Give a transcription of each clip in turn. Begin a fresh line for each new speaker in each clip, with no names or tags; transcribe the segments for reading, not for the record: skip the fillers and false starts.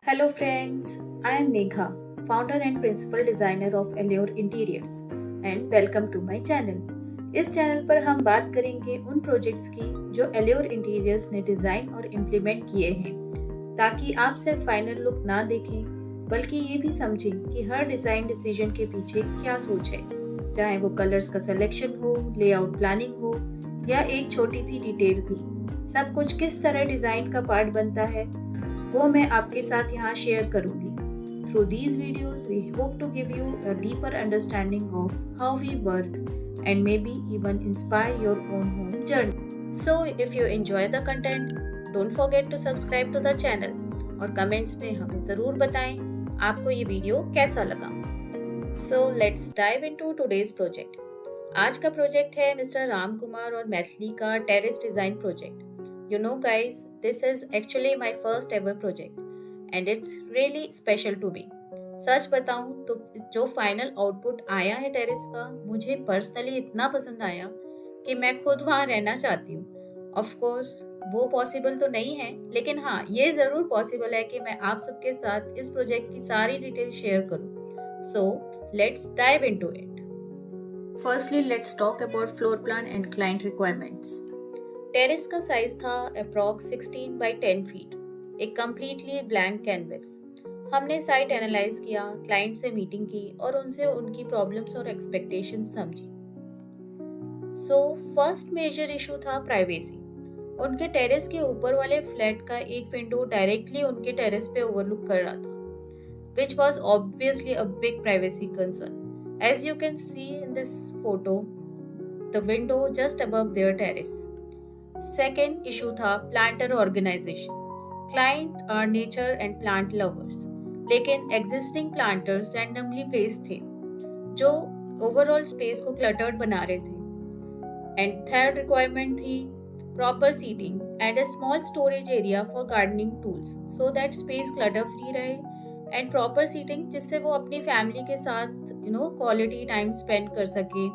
Hello friends, I am Megha, founder and principal designer of Allure Interiors and welcome to my channel. इस channel पर हम बात करेंगे उन प्रोजेक्ट्स की जो Allure Interiors ने डिज़ाइन और इम्प्लीमेंट किए हैं ताकि आप सिर्फ फाइनल लुक ना देखें बल्कि ये भी समझें कि हर डिज़ाइन डिसीजन के पीछे क्या सोच है, चाहे वो कलर्स का सिलेक्शन हो, लेआउट प्लानिंग हो या एक छोटी सी डिटेल भी। सब कुछ किस तरह डिज़ाइन का पार्ट बनता है वो मैं आपके साथ यहाँ शेयर करूँगी। Through these videos, we hope to give you a deeper understanding of how we work and maybe even inspire your own home journey. So, if you enjoy the content, don't forget to subscribe to the channel और comments में हमें ज़रूर बताएं आपको ये video कैसा लगा। So, let's dive into today's project. आज का प्रोजेक्ट है मिस्टर राम कुमार और मैथिली का terrace design project. You know guys, this is actually my first ever project and it's really special to me. सच बताऊं तो जो फाइनल आउटपुट आया है टेरेस का मुझे पर्सनली इतना पसंद आया कि मैं खुद वहाँ रहना चाहती हूँ। ऑफ कोर्स वो पॉसिबल तो नहीं है, लेकिन हाँ ये ज़रूर पॉसिबल है कि मैं आप सबके साथ इस प्रोजेक्ट की सारी डिटेल शेयर करूँ। So let's dive into it. Firstly let's talk about floor plan and client requirements. Terrace का साइज था अप्रॉक्स 16 बाई 10 फीट, एक कम्प्लीटली ब्लैंक कैनवस। हमने साइट एनालाइज किया, क्लाइंट से मीटिंग की और उनसे उनकी प्रॉब्लम्स और एक्सपेक्टेशंस समझी। सो फर्स्ट मेजर इशू था प्राइवेसी। उनके टेरेस के ऊपर वाले फ्लैट का एक विंडो डायरेक्टली उनके टेरेस पे ओवरलुक कर रहा था, which was obviously a big privacy concern. As you can see in this photo, the window just above their terrace. Second issue था planter organization. Client are nature and plant lovers, लेकिन existing planters randomly place थे जो overall space को cluttered बना रहे थे। And third requirement थी proper seating and a small storage area for gardening tools so that space clutter free रहे and proper seating जिससे वो अपनी फैमिली के साथ क्वालिटी टाइम स्पेंड कर सके।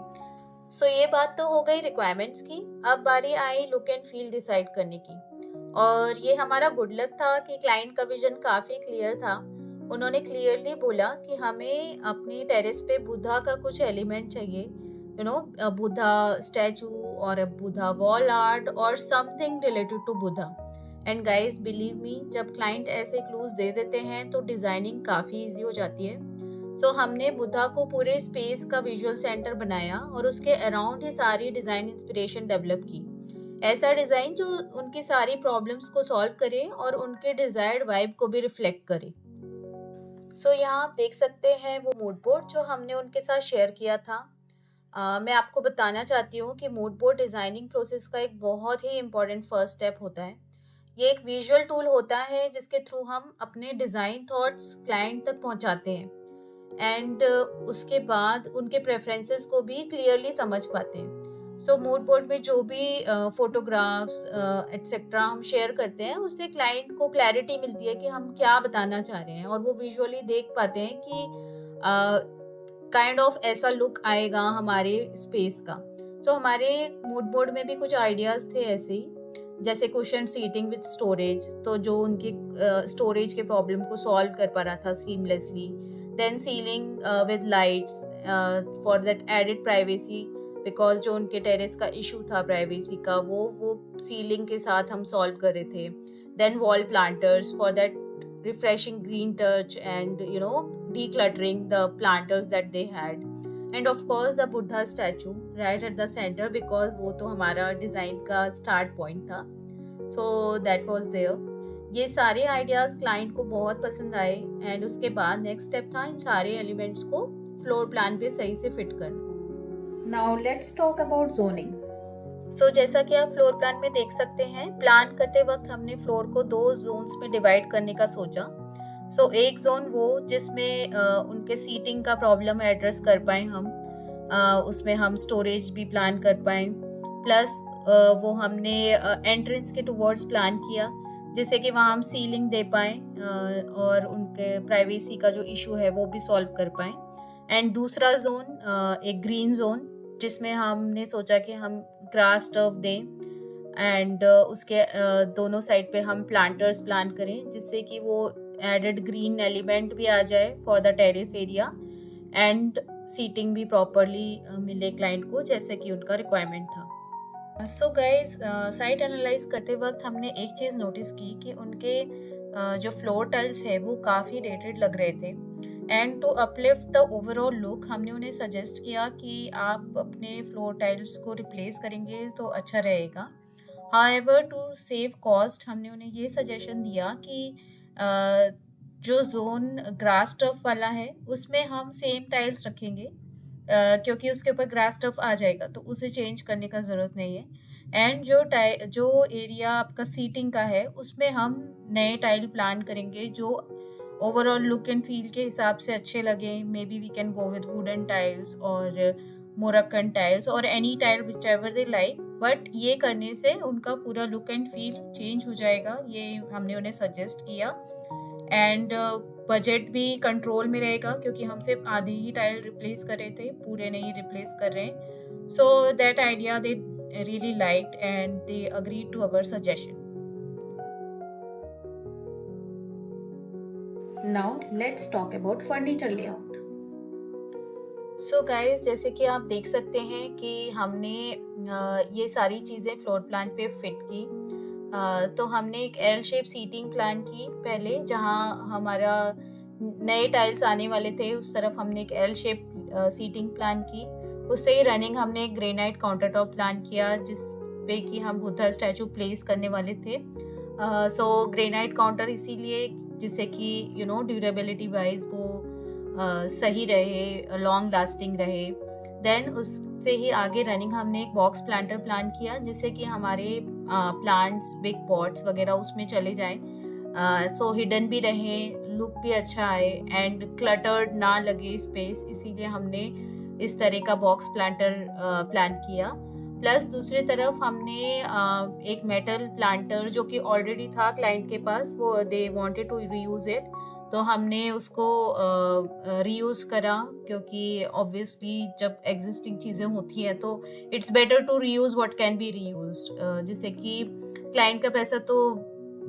सो ये बात तो हो गई रिक्वायरमेंट्स की। अब बारी I look and feel decide करने की, और ये हमारा गुड लक था कि क्लाइंट का विजन काफ़ी क्लियर था। उन्होंने क्लियरली बोला कि हमें अपने टेरेस पे बुद्धा का कुछ एलिमेंट चाहिए, बुद्धा स्टैचू और a बुद्धा वॉल आर्ट और something related to Buddha. And guys believe me, जब क्लाइंट ऐसे क्लूज दे देते हैं तो डिज़ाइनिंग काफ़ी ईजी हो जाती है। सो हमने बुद्धा को पूरे स्पेस का विजुअल सेंटर बनाया और उसके अराउंड ही सारी डिज़ाइन इंस्पिरेशन डेवलप की। ऐसा डिज़ाइन जो उनकी सारी प्रॉब्लम्स को सॉल्व करे और उनके डिज़ायर्ड वाइब को भी रिफ्लेक्ट करे। सो यहाँ आप देख सकते हैं वो मूड बोर्ड जो हमने उनके साथ शेयर किया था। मैं आपको बताना चाहती हूँ कि मूड बोर्ड डिज़ाइनिंग प्रोसेस का एक बहुत ही इम्पॉर्टेंट फर्स्ट स्टेप होता है। ये एक विजुअल टूल होता है जिसके थ्रू हम अपने डिज़ाइन थॉट्स क्लाइंट तक पहुँचाते हैं एंड उसके बाद उनके प्रेफरेंसेस को भी क्लियरली समझ पाते हैं। सो मूड बोर्ड में जो भी फोटोग्राफ्स एट्सेट्रा हम शेयर करते हैं उससे क्लाइंट को क्लैरिटी मिलती है कि हम क्या बताना चाह रहे हैं और वो विजुअली देख पाते हैं कि काइंड ऑफ ऐसा लुक आएगा हमारे स्पेस का। सो हमारे मूड बोर्ड में भी कुछ आइडियाज़ थे ऐसे ही, जैसे कुशन सीटिंग विद स्टोरेज, तो जो उनकी स्टोरेज के प्रॉब्लम को सॉल्व कर पा रहा था seamlessly. Then ceiling with lights for that added privacy, because जो उनके टेरेस का इशू था प्राइवेसी का वो सीलिंग के साथ हम सॉल्व कर रहे थे। Then wall planters for that refreshing green touch and decluttering the planters that they had, and of course the Buddha statue right at the center because वो तो हमारा डिज़ाइन का स्टार्ट पॉइंट था। So that was there. ये सारे ideas client को बहुत पसंद आए एंड उसके बाद नेक्स्ट स्टेप था इन सारे एलिमेंट्स को फ्लोर प्लान पे सही से फिट करना। Now let's talk about zoning. So जैसा कि आप फ्लोर प्लान में देख सकते हैं, प्लान करते वक्त हमने फ्लोर को 2 जोन्स में डिवाइड करने का सोचा। सो एक जोन वो जिसमें उनके सीटिंग का प्रॉब्लम एड्रेस कर पाएँ हम, उसमें हम स्टोरेज भी प्लान कर पाएँ, प्लस वो हमने एंट्रेंस के टुवर्ड्स प्लान किया जिससे कि वहाँ हम सीलिंग दे पाएँ और उनके प्राइवेसी का जो इशू है वो भी सॉल्व कर पाएँ। एंड दूसरा जोन एक ग्रीन जोन जिसमें हमने सोचा कि हम ग्रास टर्फ दें एंड उसके दोनों साइड पे हम प्लांटर्स प्लान करें जिससे कि वो एडेड ग्रीन एलिमेंट भी आ जाए for the terrace area and seating भी प्रॉपरली मिले क्लाइंट को जैसे कि उनका रिक्वायरमेंट था। सो गाइज साइट एनालाइज करते वक्त हमने एक चीज़ नोटिस की कि उनके जो फ्लोर टाइल्स है वो काफ़ी डेटेड लग रहे थे and to uplift the overall look हमने उन्हें सजेस्ट किया कि आप अपने फ्लोर टाइल्स को रिप्लेस करेंगे तो अच्छा रहेगा। हाउएवर टू सेव कॉस्ट हमने उन्हें ये सजेशन दिया कि जो जोन ग्रास टफ वाला है उसमें हम सेम टाइल्स रखेंगे क्योंकि उसके ऊपर ग्रास टफ आ जाएगा तो उसे चेंज करने का ज़रूरत नहीं है। एंड जो एरिया आपका सीटिंग का है उसमें हम नए टाइल प्लान करेंगे जो ओवरऑल लुक एंड फील के हिसाब से अच्छे लगे। Maybe we can go with wooden tiles और मोरक्कन टाइल्स और any tile whichever they like, but ये करने से उनका पूरा लुक एंड फील चेंज हो जाएगा, ये हमने उन्हें सजेस्ट किया। एंड बजट भी कंट्रोल में रहेगा क्योंकि हम सिर्फ आधी ही टाइल रिप्लेस कर रहे थे, पूरे नहीं रिप्लेस कर रहे हैं। So that idea they really liked and they agreed to our suggestion. Now let's talk about furniture layout. So guys, जैसे कि आप देख सकते हैं कि हमने ये सारी चीज़ें फ्लोर प्लान पे फिट की। तो हमने एक एल शेप सीटिंग प्लान की पहले, जहाँ हमारा नए टाइल्स आने वाले थे उस तरफ हमने एक एल शेप सीटिंग प्लान की। उससे ही रनिंग हमने एक ग्रेनाइट काउंटर टॉप प्लान किया जिस पे कि हम बुद्धा स्टैचू प्लेस करने वाले थे। सो ग्रेनाइट काउंटर इसीलिए जिससे कि ड्यूरेबिलिटी वाइज वो सही रहे, लॉन्ग लास्टिंग रहे। देन उससे ही आगे रनिंग हमने एक बॉक्स प्लांटर प्लान किया जिससे कि हमारे प्लांट्स, बिग पॉट्स वगैरह उसमें चले जाएं, सो हिडन भी रहे, लुक भी अच्छा आए एंड क्लटर्ड ना लगे स्पेस, इसीलिए हमने इस तरह का बॉक्स प्लांटर प्लान किया। प्लस दूसरी तरफ हमने एक मेटल प्लांटर जो कि ऑलरेडी था क्लाइंट के पास, वो they wanted to reuse it, तो हमने उसको रीयूज़ करा क्योंकि ऑब्वियसली जब एग्जिस्टिंग चीज़ें होती हैं तो it's better to reuse what can be reused, जिससे कि क्लाइंट का पैसा तो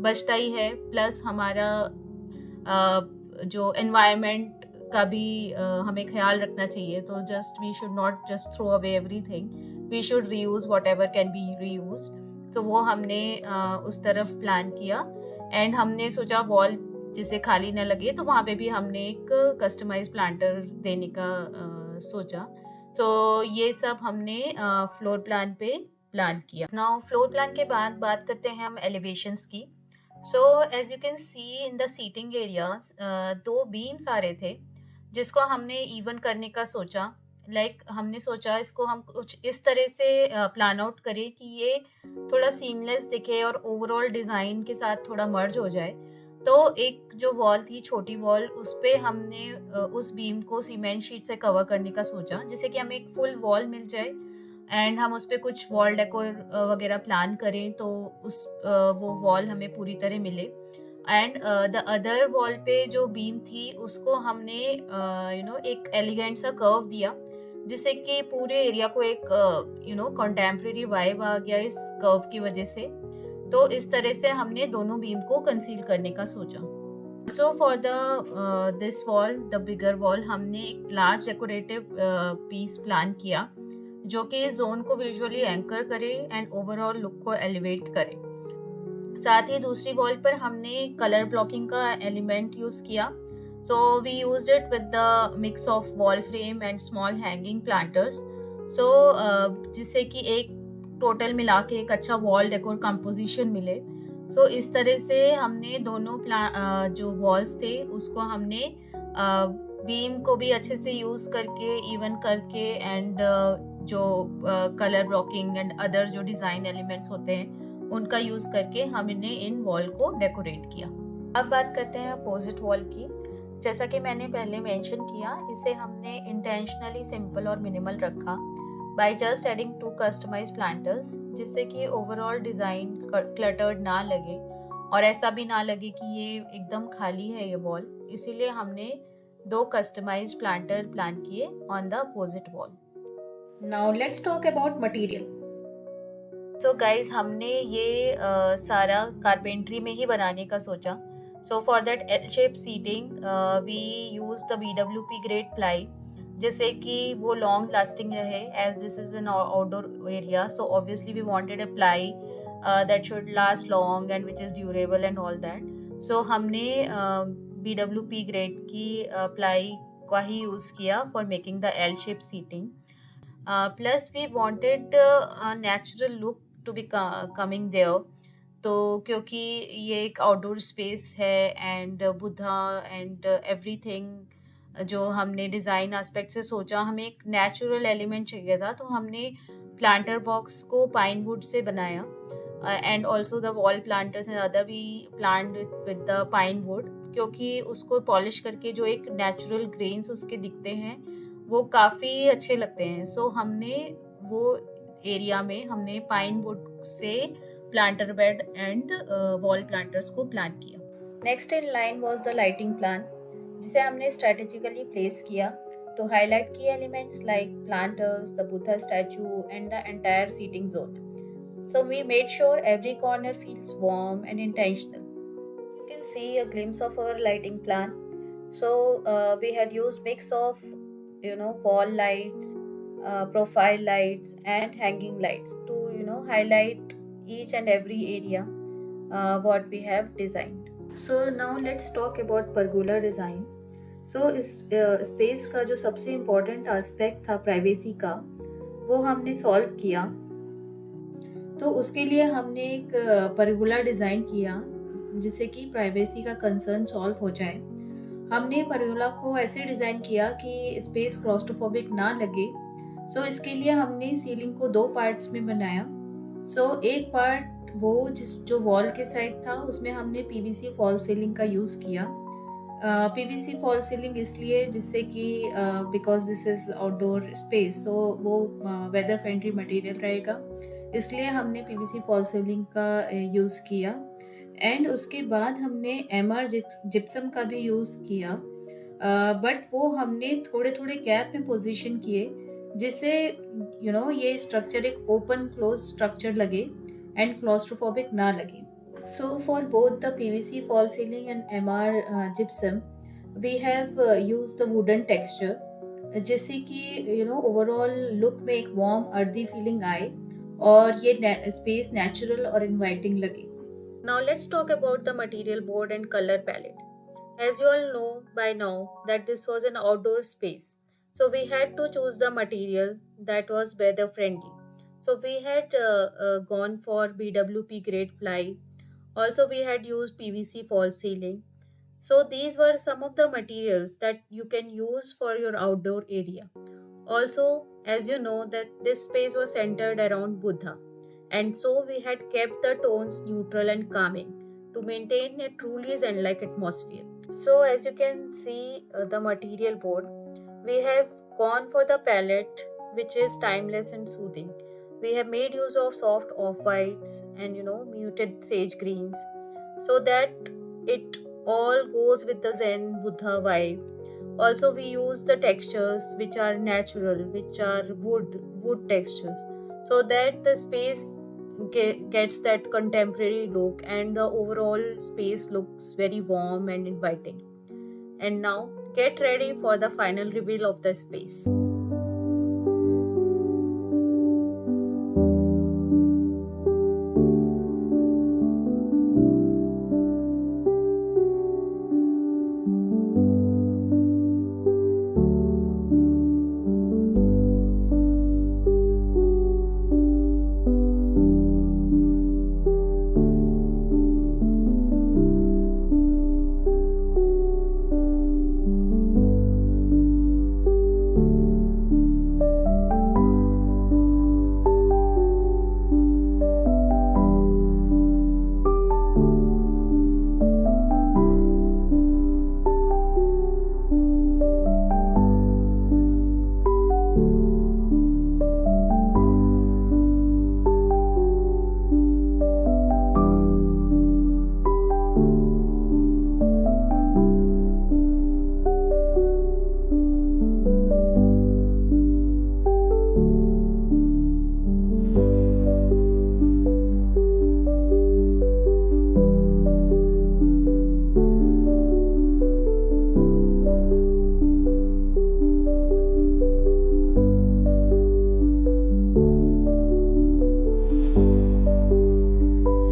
बचता ही है, प्लस हमारा जो एनवायरनमेंट का भी हमें ख्याल रखना चाहिए। तो just we should not just throw away everything, we should reuse whatever can be reused. तो वो हमने उस तरफ प्लान किया एंड हमने सोचा वॉल जिसे खाली न लगे तो वहाँ पे भी हमने एक कस्टमाइज प्लांटर देने का सोचा। तो ये सब हमने फ्लोर प्लान पे प्लान किया। नाउ फ्लोर प्लान के बाद बात करते हैं हम एलिवेशंस की। So as you can see in the seating areas 2 beams आ रहे थे जिसको हमने इवन करने का सोचा। हमने सोचा इसको हम कुछ इस तरह से प्लान आउट करें कि ये थोड़ा सीमलेस दिखे और ओवरऑल डिज़ाइन के साथ थोड़ा मर्ज हो जाए। तो एक जो वॉल थी, छोटी वॉल, उस पे हमने उस बीम को सीमेंट शीट से कवर करने का सोचा जिससे कि हमें एक फुल वॉल मिल जाए एंड हम उस पे कुछ वॉल डेकोर वगैरह प्लान करें तो वो वॉल हमें पूरी तरह मिले। एंड द अदर वॉल पे जो बीम थी उसको हमने एक एलिगेंट सा कर्व दिया जिससे कि पूरे एरिया को एक कंटेम्प्रेरी वाइब आ गया इस कर्व की वजह से। तो इस तरह से हमने दोनों बीम को कंसील करने का सोचा। So for the this wall, the bigger wall, हमने एक लार्ज डेकोरेटिव पीस प्लान किया जो कि इस जोन को विजुअली एंकर करे एंड ओवरऑल लुक को एलिवेट करे। साथ ही दूसरी वॉल पर हमने कलर ब्लॉकिंग का एलिमेंट यूज किया। So we used it with the mix of wall frame and small hanging planters, so जिससे कि एक टोटल मिला के एक अच्छा वॉल डेकोर कंपोजिशन मिले। सो इस तरह से हमने दोनों जो वॉल्स थे उसको हमने बीम को भी अच्छे से यूज़ करके, इवन करके एंड जो कलर ब्लॉकिंग एंड अदर जो डिज़ाइन एलिमेंट्स होते हैं उनका यूज़ करके हमने इन वॉल को डेकोरेट किया। अब बात करते हैं अपोजिट वॉल की। जैसा कि मैंने पहले मेंशन किया, इसे हमने इंटेंशनली सिंपल और मिनिमल रखा by just adding 2 customized planters, जिससे कि ओवरऑल डिज़ाइन क्लटर्ड ना लगे और ऐसा भी ना लगे कि ये एकदम खाली है ये वॉल। इसीलिए हमने 2 कस्टमाइज्ड प्लांटर प्लान किए on the opposite wall. Now let's talk about material. So guys, हमने ये सारा कारपेंट्री में ही बनाने का सोचा। So for that L-shaped seating, we use the BWP grade ply, जिससे कि वो long lasting रहे, as this is an outdoor area. So obviously we wanted a ply that should last long and which is durable and all that. So हमने BWP grade की ply का ही use किया for making the L-shaped seating. Plus we wanted a natural look to be coming there. तो क्योंकि ये एक outdoor space है and Buddha and everything, जो हमने डिज़ाइन एस्पेक्ट से सोचा, हमें एक नेचुरल एलिमेंट चाहिए था, तो हमने प्लांटर बॉक्स को पाइन वुड से बनाया and also the wall planters and other we plant with the pine wood, क्योंकि उसको पॉलिश करके जो एक नेचुरल ग्रेन्स उसके दिखते हैं वो काफ़ी अच्छे लगते हैं. सो हमने वो एरिया में हमने पाइन वुड से planter bed and wall planters को प्लान किया. Next in line was the lighting plan, जिसे हमने स्ट्रेटेजिकली प्लेस किया to highlight key elements like planters, the Buddha statue and the entire seating zone. So we made sure every corner feels warm and intentional. You can see a glimpse of our lighting plan. So we had used mix of wall lights, profile lights and hanging lights to highlight each and every area what we have designed. So now let's talk about pergola design. So इस space का जो सबसे important aspect था privacy का, वो हमने solve किया. तो उसके लिए हमने एक परगोला डिज़ाइन किया जिससे कि प्राइवेसी का कंसर्न सॉल्व हो जाए. हमने परगोला को ऐसे डिज़ाइन किया कि स्पेस क्लॉस्ट्रोफोबिक ना लगे. सो इसके लिए हमने सीलिंग को 2 पार्ट्स में बनाया. सो एक पार्ट वो जो वॉल के साइड था उसमें हमने पीवीसी फॉल सीलिंग का यूज़ किया. पीवीसी फॉल सीलिंग इसलिए जिससे कि because this is outdoor space, so वो वेदर फ्रेंडली मटेरियल रहेगा, इसलिए हमने पीवीसी फॉल सीलिंग का यूज़ किया. एंड उसके बाद हमने एमआर जिप्सम का भी यूज़ किया, बट वो हमने थोड़े थोड़े गैप में पोजीशन किए जिससे ये स्ट्रक्चर एक ओपन क्लोज स्ट्रक्चर लगे एंड क्लॉस्ट्रोफोबिक ना लगे. So for both the PVC fall ceiling and MR gypsum we have use the wooden texture, जिससे कि ओवरऑल लुक में एक वार्म अर्दी फीलिंग आए और ये स्पेस नेचुरल और इनवाइटिंग लगे. Now let's talk about the material board and color palette. As you all know by now that this was an outdoor space, so we had to choose the material that was weather friendly. So we had gone for BWP grade ply. Also we had used PVC false ceiling. So these were some of the materials that you can use for your outdoor area. Also, as you know that this space was centered around Buddha, and so we had kept the tones neutral and calming to maintain a truly zen-like atmosphere. So as you can see the material board, we have gone for the palette which is timeless and soothing. We have made use of soft off-whites and muted sage greens so that it all goes with the Zen Buddha vibe. Also we use the textures which are natural, which are wood textures, so that the space gets that contemporary look and the overall space looks very warm and inviting. And now get ready for the final reveal of the space.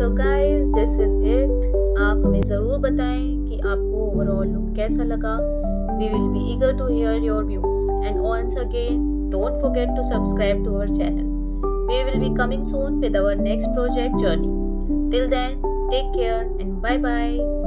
So guys this is it. आप हमें ज़रूर बताएं कि आपको overall look कैसा लगा। We will be eager to hear your views and once again don't forget to subscribe to our channel. We will be coming soon with our next project journey. Till then, take care and bye bye.